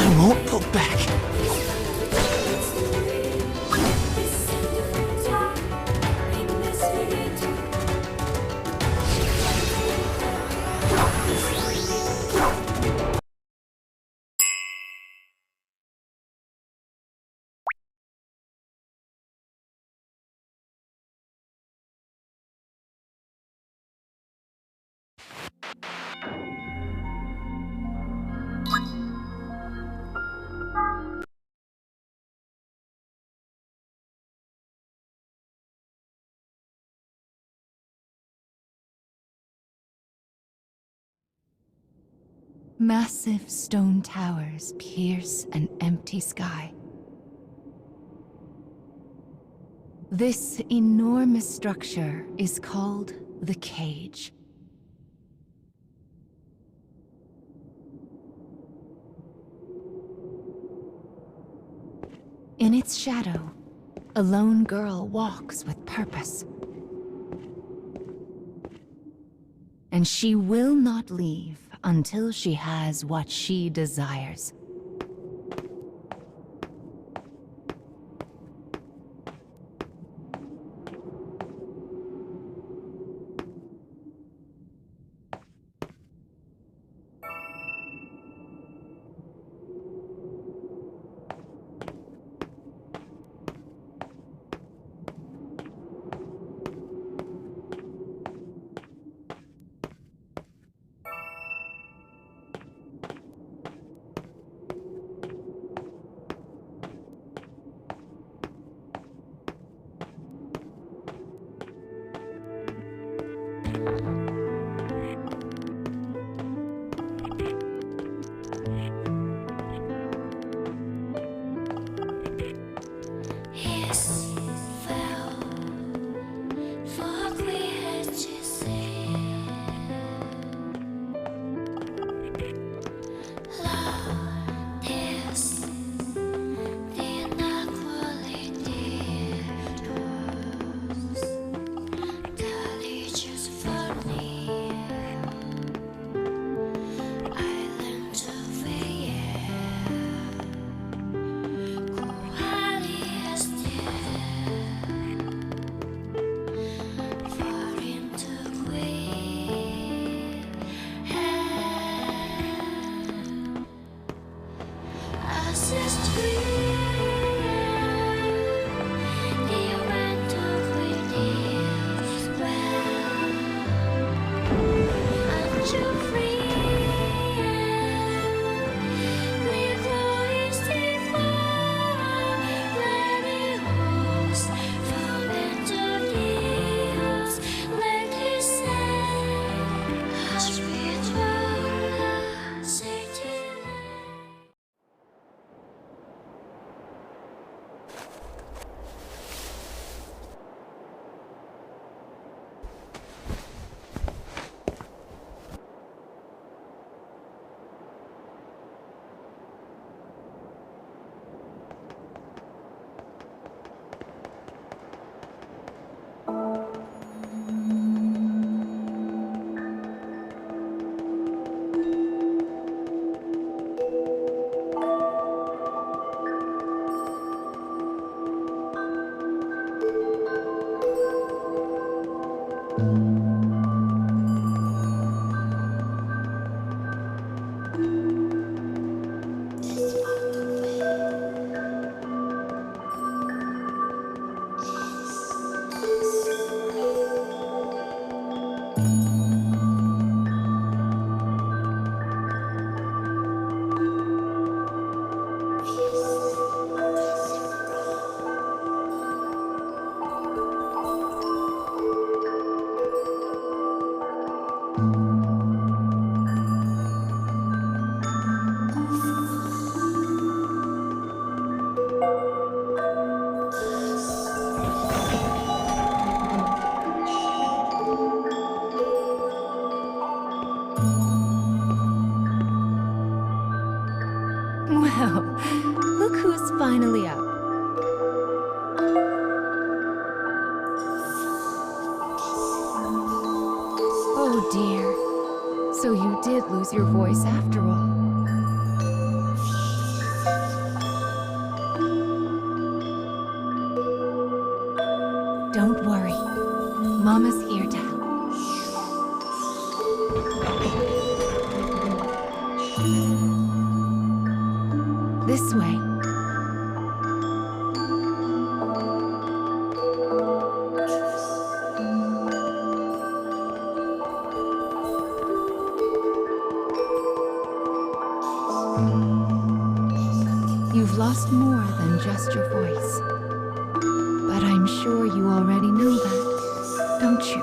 I won't look back. Massive stone towers pierce an empty sky. This enormous structure is called the cage. In its shadow, a lone girl walks with purpose. And she will not leave until she has what she desires. Well, look who's finally up. Oh dear. So you did lose your voice after all. Mama's here to help. This way. You've lost more than just your voice. But I'm sure you already know that, don't you?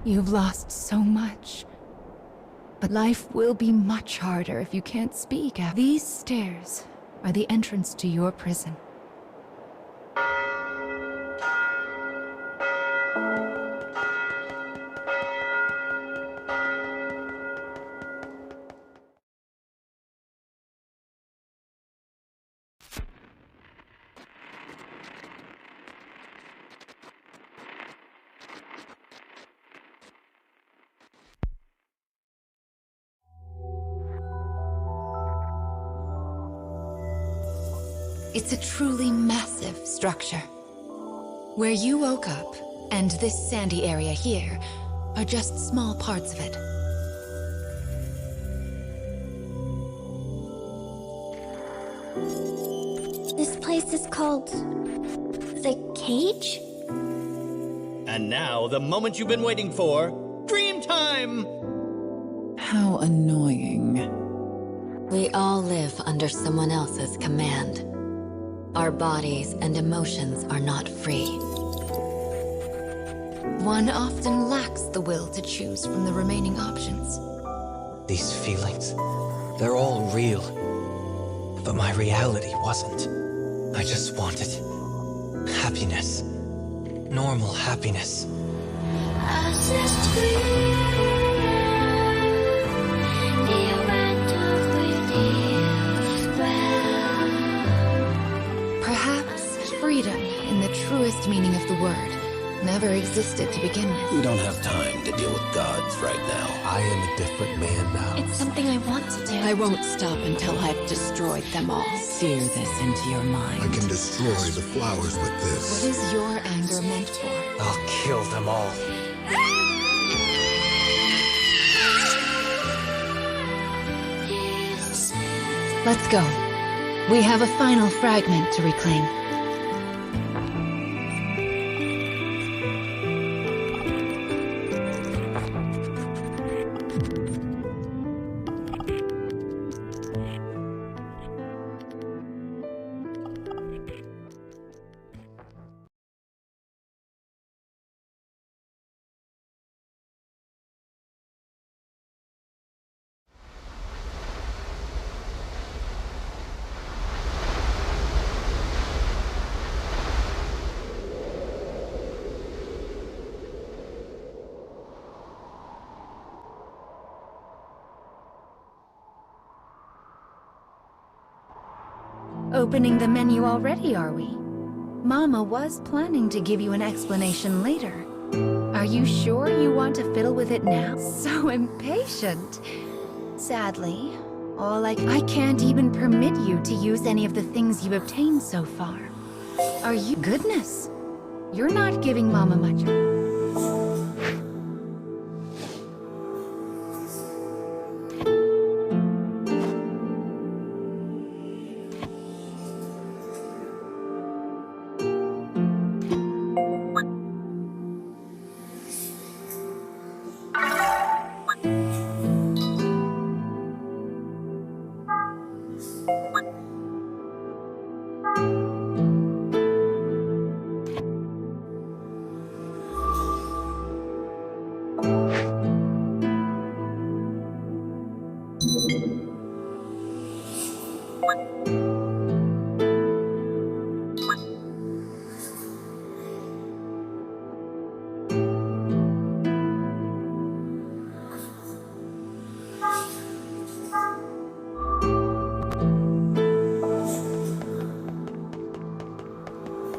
You've lost so much. But life will be much harder if you can't speak. These stairs are the entrance to your prison. It's a truly massive structure. Where you woke up, and this sandy area here, are just small parts of it. This place is called... the cage? And now, the moment you've been waiting for, dream time! How annoying. We all live under someone else's command. Our bodies and emotions are not free. One often lacks the will to choose from the remaining options. These feelings, they're all real. But my reality wasn't. I just wanted happiness. Normal happiness. Perhaps freedom, in the truest meaning of the word, never existed to begin with. We don't have time to deal with gods right now. I am a different man now. It's something I want to do. I won't stop until I've destroyed them all. Sear this into your mind. I can destroy the flowers with What this. is your anger meant for? I'll kill them all. Let's go. We have a final fragment to reclaim. Opening the menu already, are we? Mama was planning to give you an explanation later. Are you sure you want to fiddle with it now? So impatient. Sadly, I can't even permit you to use any of the things you've obtained so far. Are you— Goodness! You're not giving Mama much.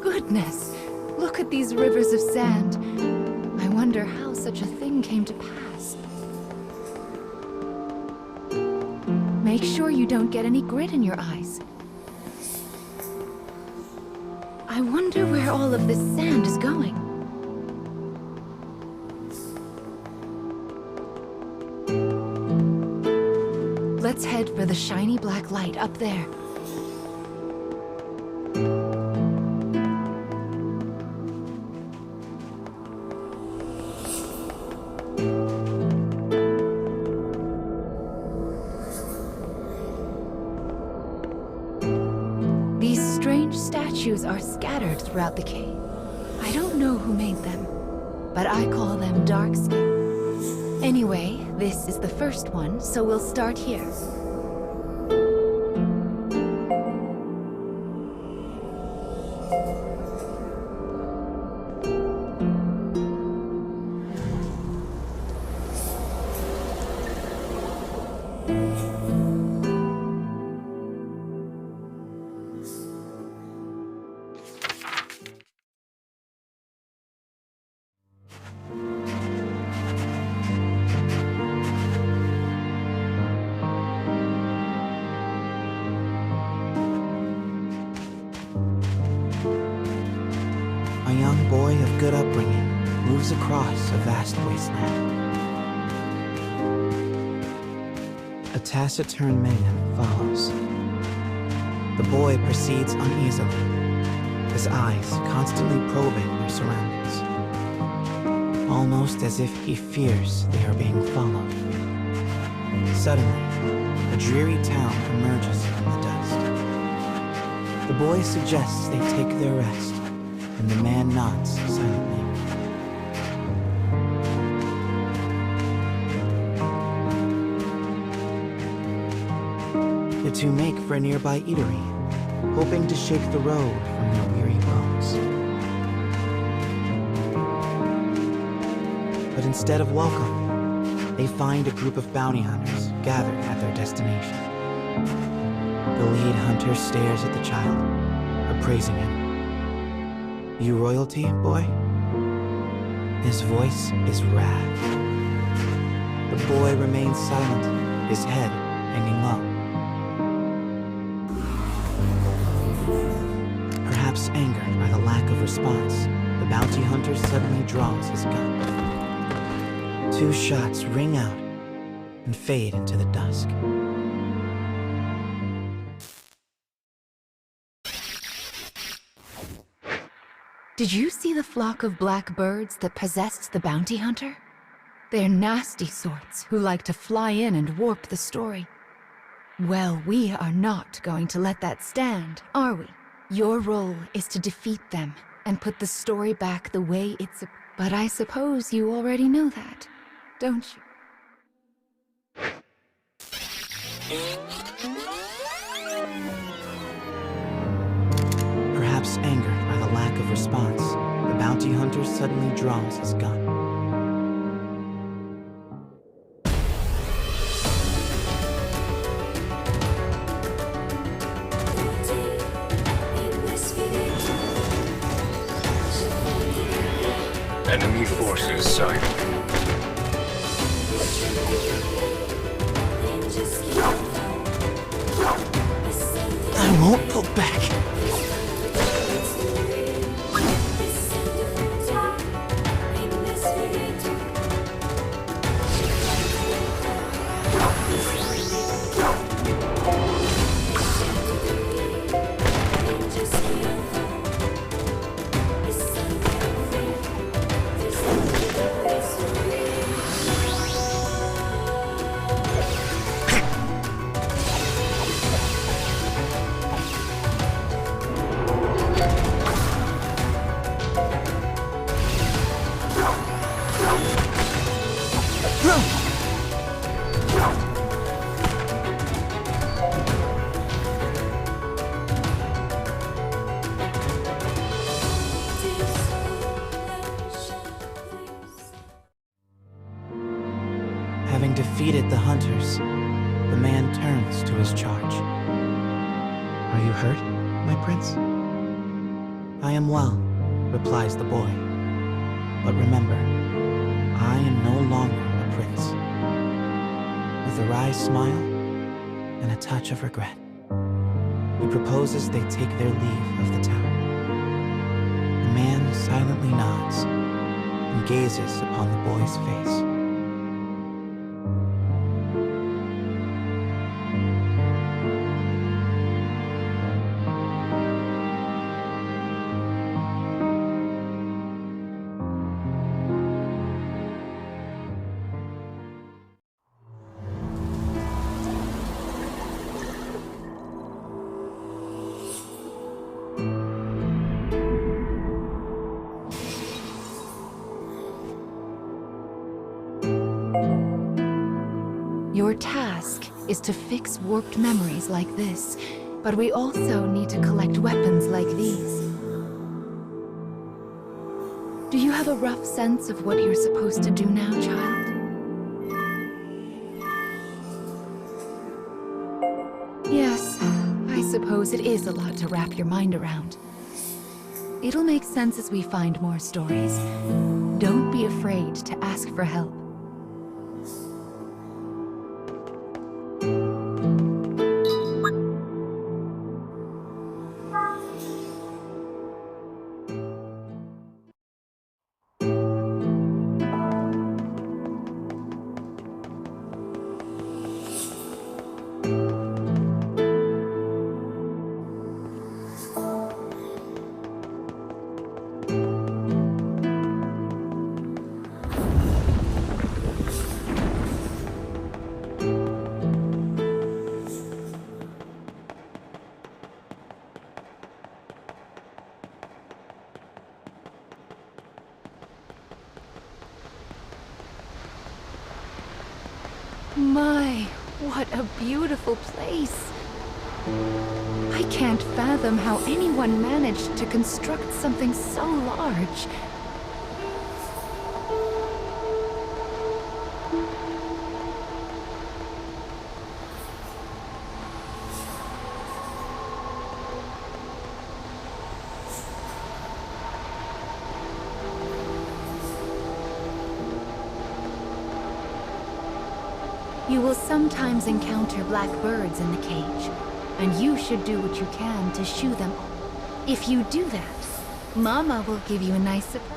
Goodness, look at these rivers of sand. I wonder how such a thing came to pass. Make sure you don't get any grit in your eyes. I wonder where all of this sand is going. Let's head for the shiny black light up there. These strange statues are scattered throughout the cave. I don't know who made them, but I call them dark-skinned. Anyway, this is the first one, so we'll start here. A young boy of good upbringing moves across a vast wasteland. A taciturn man follows. The boy proceeds uneasily, his eyes constantly probing their surroundings, almost as if he fears they are being followed. Suddenly, a dreary town emerges from the dust. The boy suggests they take their rest, and the man nods silently. The two make for a nearby eatery, hoping to shake the road from their weary bones. But instead of welcome, they find a group of bounty hunters gathered at their destination. The lead hunter stares at the child, appraising him. "You royalty, boy?" His voice is wrath. The boy remains silent, his head hanging low. Perhaps angered by the lack of response, the bounty hunter suddenly draws his gun. Two shots ring out and fade into the dusk. Did you see the flock of black birds that possessed the bounty hunter? They're nasty sorts who like to fly in and warp the story. Well, we are not going to let that stand, are we? Your role is to defeat them and put the story back the way it's... But I suppose you already know that, don't you? Perhaps angered by the lack of response, the bounty hunter suddenly draws his gun. Enemy forces sighted. I won't pull back. Having defeated the hunters, the man turns to his charge. "Are you hurt, my prince?" "I am well," replies the boy. "But remember, I am no longer a prince." With a wry smile, and a touch of regret. He proposes they take their leave of the town. The man silently nods and gazes upon the boy's face. Your task is to fix warped memories like this, but we also need to collect weapons like these. Do you have a rough sense of what you're supposed to do now, child? Yes, I suppose it is a lot to wrap your mind around. It'll make sense as we find more stories. Don't be afraid to ask for help. My, what a beautiful place. I can't fathom how anyone managed to construct something so large. You will sometimes encounter black birds in the cage, and you should do what you can to shoo them off. If you do that, Mama will give you a nice surprise.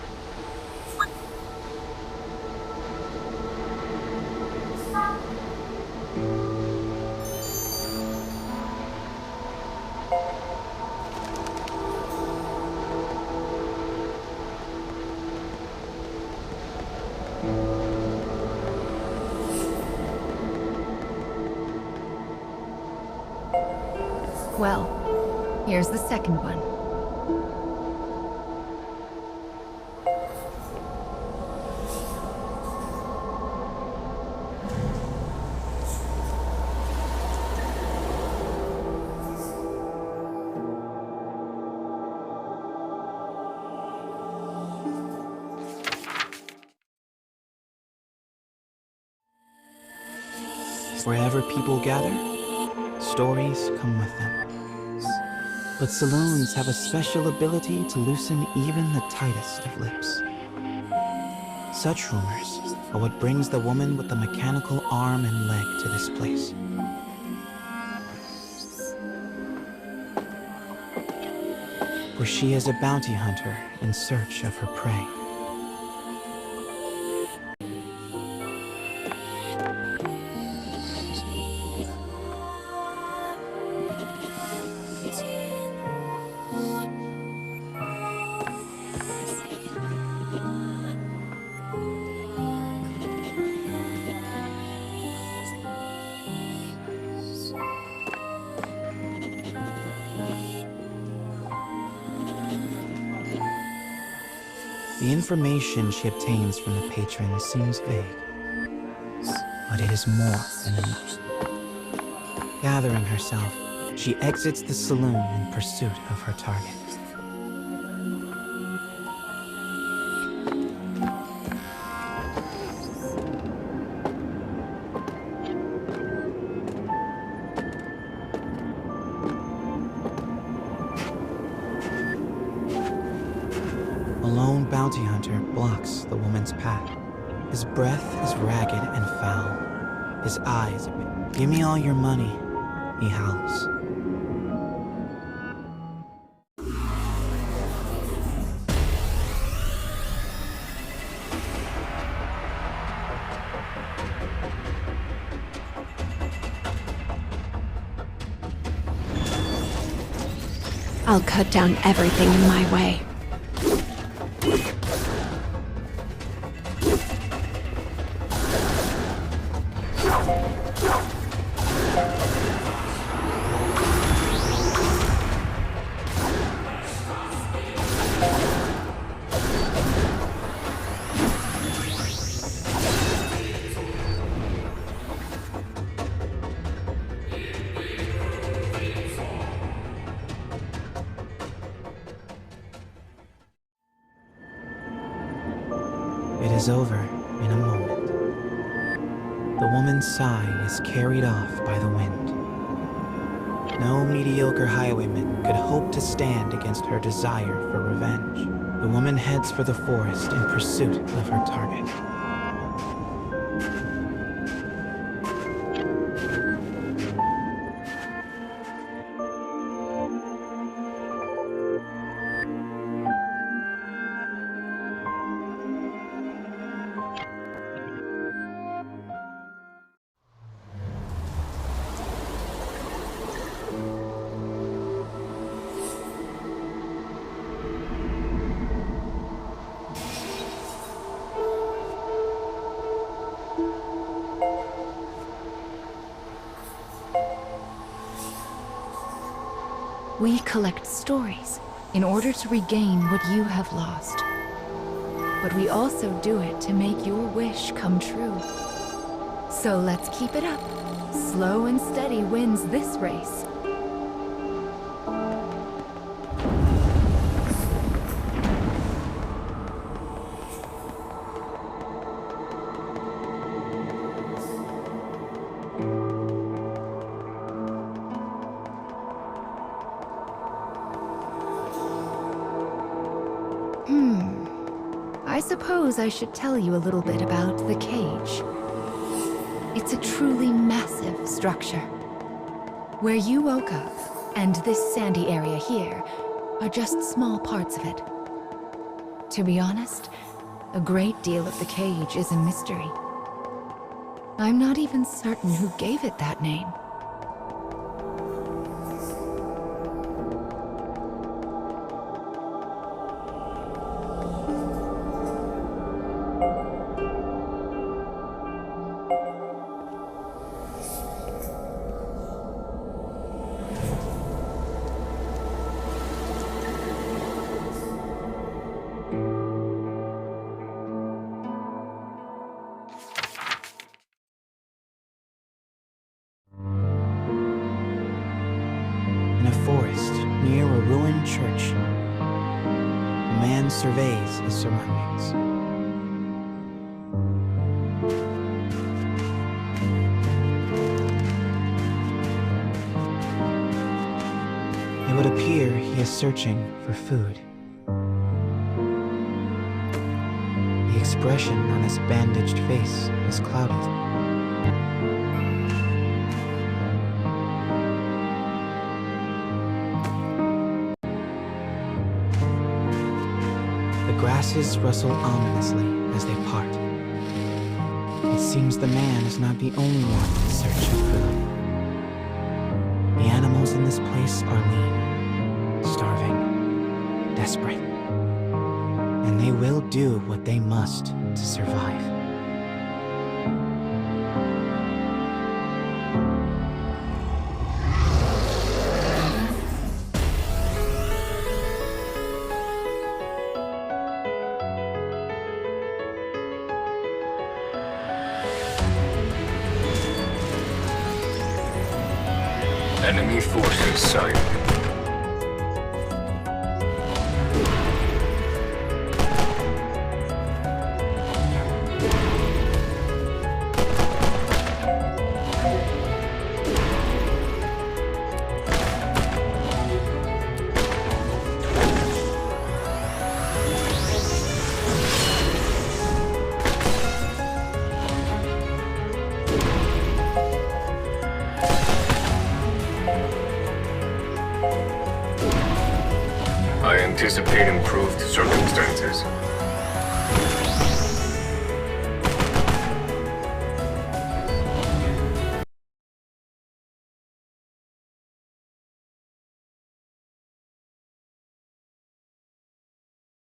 Well, here's the second one. Wherever people gather, stories come with them. But saloons have a special ability to loosen even the tightest of lips. Such rumors are what brings the woman with the mechanical arm and leg to this place. For she is a bounty hunter in search of her prey. The information she obtains from the patrons seems vague, but it is more than enough. Gathering herself, she exits the saloon in pursuit of her target. Bounty hunter blocks the woman's path. His breath is ragged and foul. His eyes, give me all your money, he howls. I'll cut down everything in my way. It is over in a moment. The woman's sigh is carried off by the wind. No mediocre highwayman could hope to stand against her desire for revenge. The woman heads for the forest in pursuit of her target. We collect stories in order to regain what you have lost. But we also do it to make your wish come true. So let's keep it up. Slow and steady wins this race. I suppose I should tell you a little bit about the cage. It's a truly massive structure. Where you woke up, and this sandy area here, are just small parts of it. To be honest, a great deal of the cage is a mystery. I'm not even certain who gave it that name. In a forest near a ruined church, a man surveys his surroundings. It would appear he is searching for food. The expression on his bandaged face is clouded. Grasses rustle ominously as they part. It seems the man is not the only one in search of food. The animals in this place are lean, starving, desperate, and they will do what they must to survive. Enemy forces sighted. anticipate improved circumstances.